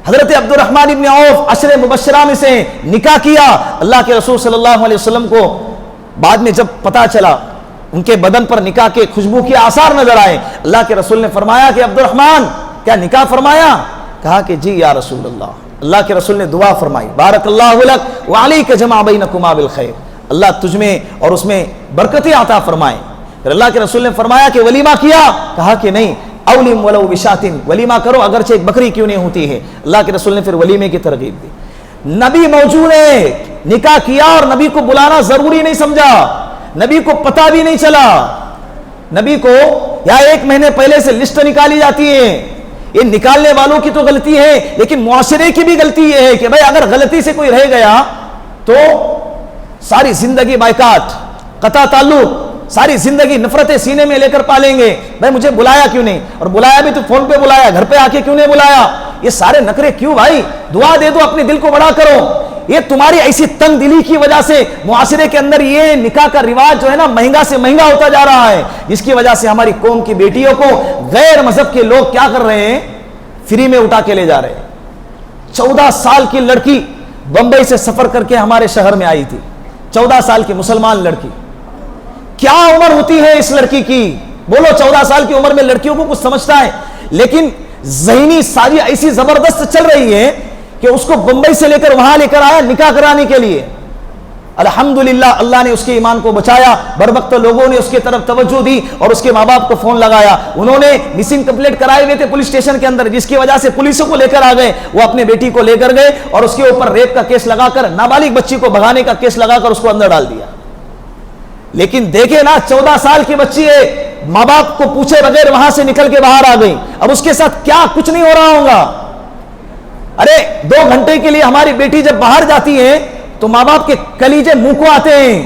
حضرت عبد الرحمن ابن عوف عشرہ مبشرہ میں سے نکاح کیا۔ اللہ کے رسول صلی اللہ علیہ وسلم کو بعد میں جب پتا چلا، ان کے بدن پر نکاح کے خوشبو کے آثار نظر آئے، اللہ کے رسول نے فرمایا کہ عبد الرحمن کیا نکاح فرمایا؟ کہا کہ جی یا رسول اللہ۔ اللہ کے رسول نے دعا فرمائی بارک اللہ لک وعلیک جمع بینکما بالخیر، اللہ تجھ میں اور اس میں برکتیں عطا فرمائے۔ پھر اللہ کے رسول نے فرمایا کہ ولیمہ کیا؟ کہا کہ نہیں، اولم ولو بشاتن، ولیمہ کرو اگرچہ ایک بکری کیوں نہیں ہوتی ہے۔ اللہ کے رسول نے پھر ولیمے کی ترغیب دی۔ نبی موجود ہے، نکاح کیا اور نبی کو بلانا ضروری نہیں سمجھا، نبی کو پتہ بھی نہیں چلا، نبی کو یا 1 مہینے پہلے سے لسٹ نکالی جاتی ہے۔ یہ نکالنے والوں کی تو غلطی ہے، لیکن معاشرے کی بھی غلطی یہ ہے کہ بھائی اگر غلطی سے کوئی رہ گیا تو ساری زندگی بائیکاٹ، قطع تعلق، ساری زندگی نفرتیں سینے میں لے کر پالیں گے۔ بھائی مجھے بلایا کیوں نہیں، اور بلایا بھی تو فون پہ بلایا، گھر پہ آ کے کیوں نہیں بلایا؟ یہ سارے نخرے کیوں بھائی؟ دعا دے دو، اپنے دل کو بڑا کرو۔ یہ تمہاری ایسی تنگ دلی کی وجہ سے معاشرے کے اندر یہ نکاح کا رواج جو ہے نا مہنگا سے مہنگا ہوتا جا رہا ہے، جس کی وجہ سے ہماری قوم کی بیٹیوں کو غیر مذہب کے لوگ کیا کر رہے ہیں؟ فری میں اٹھا کے لے جا رہے ہیں۔ 14 سال کی لڑکی بمبئی سے سفر کر کے ہمارے شہر میں آئی تھی، 14 سال کی مسلمان لڑکی۔ کیا عمر ہوتی ہے اس لڑکی کی؟ بولو 14 سال کی عمر میں لڑکیوں کو کچھ سمجھتا ہے؟ لیکن ذہنی سازی ایسی زبردست چل رہی ہے کہ اس کو بمبئی سے لے کر وہاں لے کر آیا نکاح کرانے کے لیے۔ الحمدللہ اللہ نے اس کے ایمان کو بچایا، بر وقت لوگوں نے اس کے طرف توجہ دی اور اس کے ماں باپ کو فون لگایا۔ انہوں نے مسنگ کمپلیٹ کرائے ہوئے تھے پولیس اسٹیشن کے اندر، جس کی وجہ سے پولیسوں کو لے کر آ گئے، وہ اپنے بیٹی کو لے کر گئے اور اس کے اوپر ریپ کا کیس لگا کر، نابالغ بچی کو بھگانے کا کیس لگا کر اس کو اندر ڈال دیا۔ لیکن دیکھیں نا 14 سال کی بچی ہے، ماں باپ کو پوچھے بغیر وہاں سے نکل کے باہر آ گئی۔ اب اس کے ساتھ کیا کچھ نہیں ہو رہا ہوگا؟ ارے 2 گھنٹے کے لیے ہماری بیٹی جب باہر جاتی ہے تو ماں باپ کے کلیجے منہ کو آتے ہیں،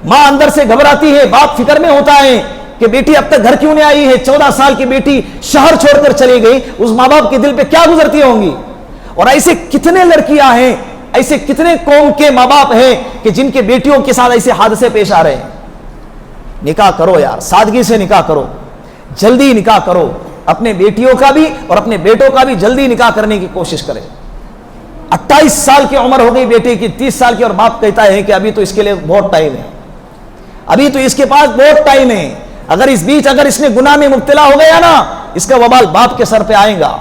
ماں اندر سے گھبراتی ہے، باپ فکر میں ہوتا ہے کہ بیٹی اب تک گھر کیوں نہیں آئی ہے، 14 سال کی بیٹی شہر چھوڑ کر چلی گئی، اس ماں باپ کے دل پہ کیا گزرتی ہوں گی؟ اور ایسے کتنے لڑکیاں ہیں، ایسے کتنے قوم کے ماں باپ ہیں کہ جن کے بیٹیوں کے ساتھ ایسے حادثے پیش آ رہے ہیں۔ نکاح کرو یار، سادگی سے نکاح کرو، جلدی نکاح کرو، اپنے بیٹیوں کا بھی اور اپنے بیٹوں کا بھی جلدی نکاح کرنے کی کوشش کریں۔ 28 سال کی عمر ہو گئی بیٹے کی، 30 سال کی، اور باپ کہتا ہے کہ ابھی تو اس کے لیے بہت ٹائم ہے، ابھی تو اس کے پاس بہت ٹائم ہے۔ اگر اس بیچ اگر اس نے گناہ میں مبتلا ہو گیا نا، اس کا وبال باپ کے سر پہ آئے گا.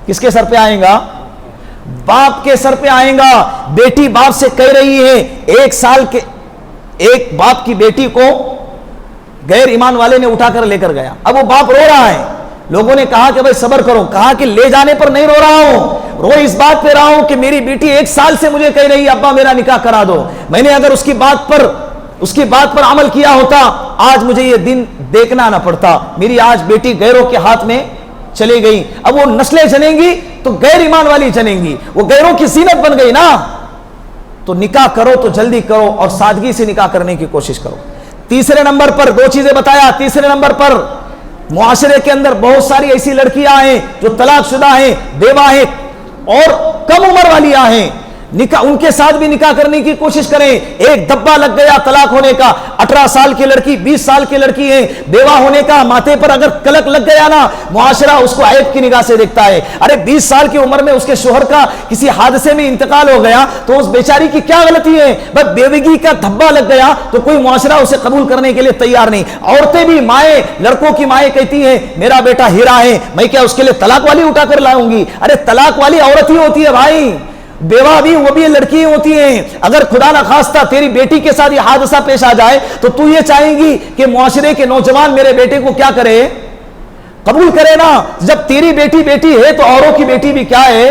کس کے سر پہ آئے گا؟ باپ کے سر پہ آئے گا. بیٹی باپ سے کہہ رہی ہے، 1 سال کے ایک باپ کی بیٹی کو غیر ایمان والے نے اٹھا کر لے کر گیا. اب وہ باپ رو رہا ہے. لوگوں نے کہا کہ بھائی صبر کرو. کہا کہ لے جانے پر نہیں رو رہا ہوں، رو اس بات پہ رہا ہوں کہ میری بیٹی 1 سال سے مجھے کہہ رہی ہے ابا میرا نکاح کرا دو. میں نے اگر اس کی بات پر عمل کیا ہوتا، آج مجھے یہ دن دیکھنا نہ پڑتا. میری آج بیٹی غیروں کے ہاتھ میں چلی گئی. اب وہ نسلیں جنیں گی تو غیر ایمان والی جنیں گی، وہ غیروں کی زینت بن گئی نا. تو نکاح کرو تو جلدی کرو اور سادگی سے نکاح کرنے کی کوشش کرو. تیسرے نمبر پر 2 چیزیں بتایا. تیسرے نمبر پر معاشرے کے اندر بہت ساری ایسی لڑکیاں ہیں جو طلاق شدہ ہیں، بیوہ ہیں اور کم عمر والیاں ہیں. ان کے ساتھ بھی نکاح کرنے کی کوشش کریں. ایک دبا لگ گیا طلاق ہونے کا. 18 سال کی لڑکی، 20 سال کی لڑکی ہے، بیوہ ہونے کا ماتھے پر اگر کلک لگ گیا نا، معاشرہ اس کو عیب کی نگاہ سے دیکھتا ہے. ارے 20 سال کی عمر میں اس کے شوہر کا کسی حادثے میں انتقال ہو گیا تو اس بیچاری کی کیا غلطی ہے؟ بس بیوگی کا دھبا لگ گیا تو کوئی معاشرہ اسے قبول کرنے کے لیے تیار نہیں. عورتیں بھی، مائیں، لڑکوں کی مائیں کہتی ہیں میرا بیٹا ہیرا ہے، میں کیا اس کے لیے طلاق والی اٹھا کر لاؤں گی؟ ارے طلاق والی عورت ہی ہوتی ہے بھائی، بیوہ بھی وہ بھی لڑکی ہوتی ہیں. اگر خدا نہ خواستہ تیری بیٹی کے ساتھ یہ حادثہ پیش آ جائے تو تو یہ چاہیں گی کہ معاشرے کے نوجوان میرے بیٹے کو کیا کرے؟ قبول کرے نا. جب تیری بیٹی بیٹی ہے تو اوروں کی بیٹی بھی کیا ہے؟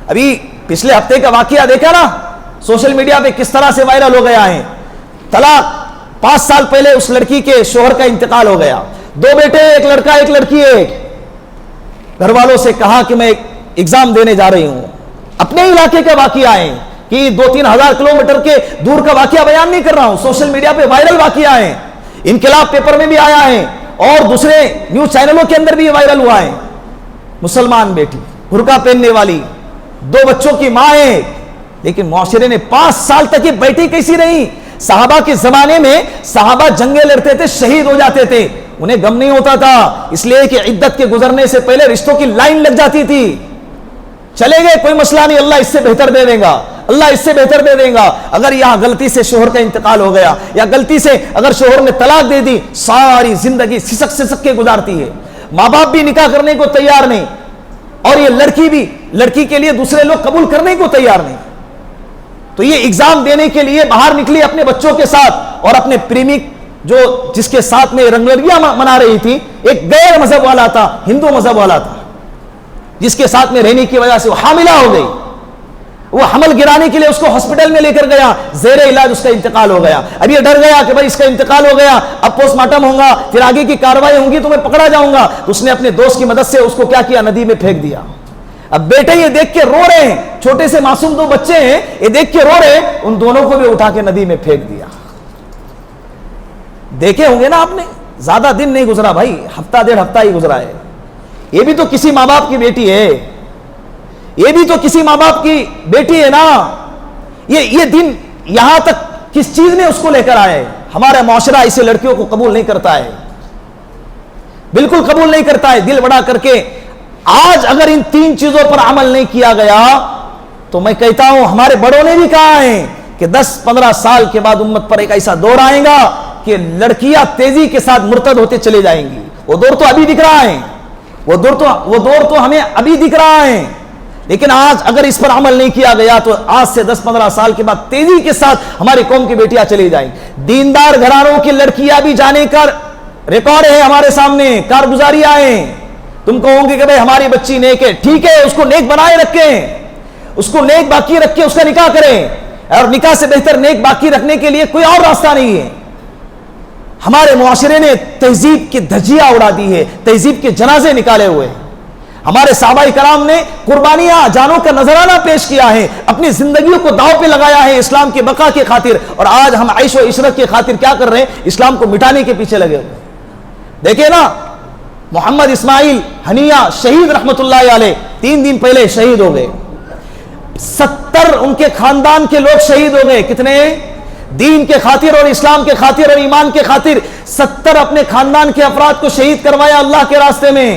ابھی پچھلے ہفتے کا واقعہ دیکھا نا سوشل میڈیا پہ کس طرح سے وائرل ہو گیا ہے. طلاق 5 سال پہلے اس لڑکی کے شوہر کا انتقال ہو گیا. 2 بیٹے، ایک لڑکا ایک لڑکی ہے. گھر والوں سے کہا کہ میں ایگزام دینے جا رہی ہوں. اپنے علاقے کے واقعہ ہیں کہ 2-3 ہزار کلومیٹر کے دور کا واقعہ بیان نہیں کر رہا ہوں، سوشل میڈیا پہ وائرل واقعہ ہیں. انقلاب پیپر میں بھی آیا ہے اور دوسرے نیوز چینلوں کے اندر بھی یہ وائرل ہوا ہے. مسلمان بیٹی، برقع پہننے والی، 2 بچوں کی ماں ہے، لیکن معاشرے نے 5 سال تک یہ بیٹی کیسی رہی؟ صحابہ کے زمانے میں صحابہ جنگیں لڑتے تھے، شہید ہو جاتے تھے، انہیں غم نہیں ہوتا تھا، اس لیے کہ عدت کے گزرنے سے پہلے رشتوں کی لائن لگ جاتی تھی. چلے گئے کوئی مسئلہ نہیں، اللہ اس سے بہتر دے دے گا، اللہ اس سے بہتر دے دے گا. اگر یہاں غلطی سے شوہر کا انتقال ہو گیا یا غلطی سے اگر شوہر نے طلاق دے دی، ساری زندگی سسک سسک کے گزارتی ہے. ماں باپ بھی نکاح کرنے کو تیار نہیں اور یہ لڑکی بھی، لڑکی کے لیے دوسرے لوگ قبول کرنے کو تیار نہیں. تو یہ ایگزام دینے کے لیے باہر نکلی اپنے بچوں کے ساتھ اور اپنے پریمک جو جس کے ساتھ میں رنگلریاں منا رہی تھی، ایک غیر مذہب والا تھا، ہندو مذہب والا تھا، جس کے ساتھ میں رہنے کی وجہ سے وہ حاملہ ہو گئی. وہ حمل گرانے کے لیے اس کو ہاسپٹل میں لے کر گیا، زیر علاج اس کا انتقال ہو گیا. اب یہ ڈر گیا کہ بھائی اس کا انتقال ہو گیا، اب پوسٹ مارٹم ہوگا، پھر آگے کی کارروائی ہوگی تو میں پکڑا جاؤں گا. تو اس نے اپنے دوست کی مدد سے اس کو کیا کیا؟ ندی میں پھینک دیا. اب بیٹے یہ دیکھ کے رو رہے ہیں، چھوٹے سے معصوم 2 بچے ہیں، یہ دیکھ کے رو رہے ہیں، ان دونوں کو بھی اٹھا کے ندی میں پھینک دیا. دیکھے ہوں گے نا آپ نے، زیادہ دن نہیں گزرا بھائی، ہفتہ 1.5 ہفتہ ہی گزرا ہے. یہ بھی تو کسی ماں باپ کی بیٹی ہے، یہ بھی تو کسی ماں باپ کی بیٹی ہے نا. یہ دن یہاں تک کس چیز نے اس کو لے کر آئے؟ ہمارا معاشرہ ایسے لڑکیوں کو قبول نہیں کرتا ہے، بالکل قبول نہیں کرتا ہے. دل بڑا کر کے آج اگر ان 3 چیزوں پر عمل نہیں کیا گیا تو میں کہتا ہوں ہمارے بڑوں نے بھی کہا ہے کہ 10-15 سال کے بعد امت پر ایک ایسا دور آئے گا کہ لڑکیاں تیزی کے ساتھ مرتد ہوتے چلے جائیں گی. وہ دور تو ابھی دکھ رہا ہے، وہ دور تو ہمیں ابھی دکھ رہا ہے. لیکن آج اگر اس پر عمل نہیں کیا گیا تو آج سے 10-15 سال کے بعد تیزی کے ساتھ ہماری قوم کی بیٹیاں چلی جائیں. دیندار گھرانوں کی لڑکیاں بھی جانے کا ریکارڈ ہے ہمارے سامنے، کارگزاریاں ہیں. تم کہو گے کہ بھائی ہماری بچی نیک ہے، ٹھیک ہے، اس کو نیک بنائے رکھیں، اس کو نیک باقی رکھ کے اس کا نکاح کریں. اور نکاح سے بہتر نیک باقی رکھنے کے لیے کوئی اور راستہ نہیں ہے. ہمارے معاشرے نے تہذیب کی دھجیاں اڑا دی ہے، تہذیب کے جنازے نکالے ہوئے. ہمارے صحابہ کرام نے قربانیاں، جانوں کا نذرانہ پیش کیا ہے، اپنی زندگیوں کو داؤ پہ لگایا ہے اسلام کی بقا کی خاطر. اور آج ہم عیش و عشرت کی خاطر کیا کر رہے ہیں؟ اسلام کو مٹانے کے پیچھے لگے ہوئے. دیکھیں نا محمد اسماعیل ہنیہ شہید رحمت اللہ علیہ 3 دن پہلے شہید ہو گئے. 70 ان کے خاندان کے لوگ شہید ہو گئے. کتنے؟ دین کے خاطر اور اسلام کے خاطر اور ایمان کے خاطر 70 اپنے خاندان کے افراد کو شہید کروایا اللہ کے راستے میں.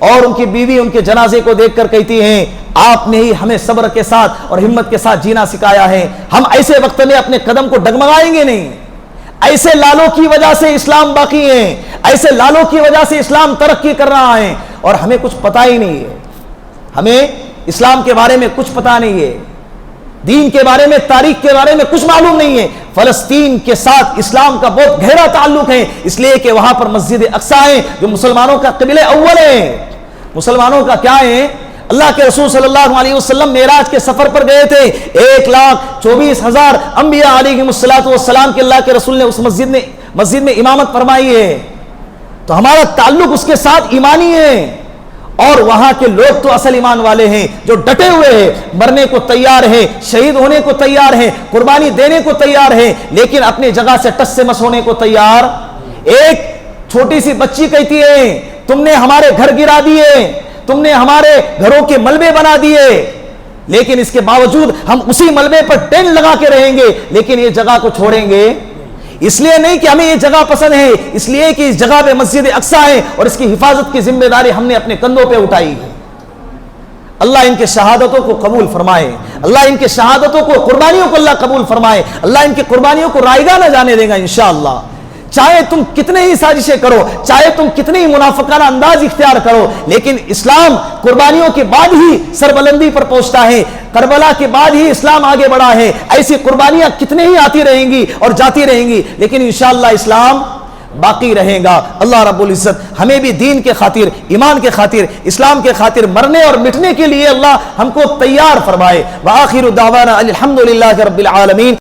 اور ان کی بیوی ان کے جنازے کو دیکھ کر کہتی ہیں آپ نے ہی ہمیں صبر کے ساتھ اور ہمت کے ساتھ جینا سکھایا ہے. ہم ایسے وقت میں اپنے قدم کو ڈگمگائیں گے نہیں، ایسے لالوں کی وجہ سے اسلام باقی ہے، ایسے لالوں کی وجہ سے اسلام ترقی کر رہا ہے، اور ہمیں کچھ پتہ ہی نہیں ہے، ہمیں اسلام کے بارے میں کچھ پتہ نہیں ہے، دین کے بارے میں، تاریخ کے بارے میں کچھ معلوم نہیں ہے۔ فلسطین کے ساتھ اسلام کا بہت گہرا تعلق ہے، اس لیے کہ وہاں پر مسجد اقصی ہے جو مسلمانوں کا قبلہ اول ہے۔ مسلمانوں کا کیا ہے؟ اللہ کے رسول صلی اللہ علیہ وسلم معراج کے سفر پر گئے تھے، 1,24,000 انبیاء علیہم السلام کے اللہ کے رسول نے اس مسجد میں امامت فرمائی ہے، تو ہمارا تعلق اس کے ساتھ ایمانی ہے۔ اور وہاں کے لوگ تو اصل ایمان والے ہیں، جو ڈٹے ہوئے ہیں، مرنے کو تیار ہیں، شہید ہونے کو تیار ہیں، قربانی دینے کو تیار ہیں، لیکن اپنی جگہ سے ٹس سے مس ہونے کو تیار۔ ایک چھوٹی سی بچی کہتی ہے تم نے ہمارے گھر گرا دیے، تم نے ہمارے گھروں کے ملبے بنا دیے، لیکن اس کے باوجود ہم اسی ملبے پر ٹین لگا کے رہیں گے، لیکن یہ جگہ کو چھوڑیں گے اس لیے نہیں کہ ہمیں یہ جگہ پسند ہے، اس لیے کہ اس جگہ پہ مسجد اقصی ہے اور اس کی حفاظت کی ذمہ داری ہم نے اپنے کندھوں پہ اٹھائی ہے۔ اللہ ان کے شہادتوں کو قبول فرمائے، اللہ ان کے شہادتوں کو، قربانیوں کو اللہ قبول فرمائے، اللہ ان کی قربانیوں کو رائیگاں نہ جانے دے گا انشاءاللہ۔ چاہے تم کتنے ہی سازشیں کرو، چاہے تم کتنے ہی منافقانہ انداز اختیار کرو، لیکن اسلام قربانیوں کے بعد ہی سربلندی پر پہنچتا ہے، کربلا کے بعد ہی اسلام آگے بڑھا ہے۔ ایسی قربانیاں کتنے ہی آتی رہیں گی اور جاتی رہیں گی، لیکن انشاءاللہ اسلام باقی رہے گا۔ اللہ رب العزت ہمیں بھی دین کے خاطر، ایمان کے خاطر، اسلام کے خاطر مرنے اور مٹنے کے لیے اللہ ہم کو تیار فرمائے۔ وآخر دعوانا الحمدللہ رب العالمین۔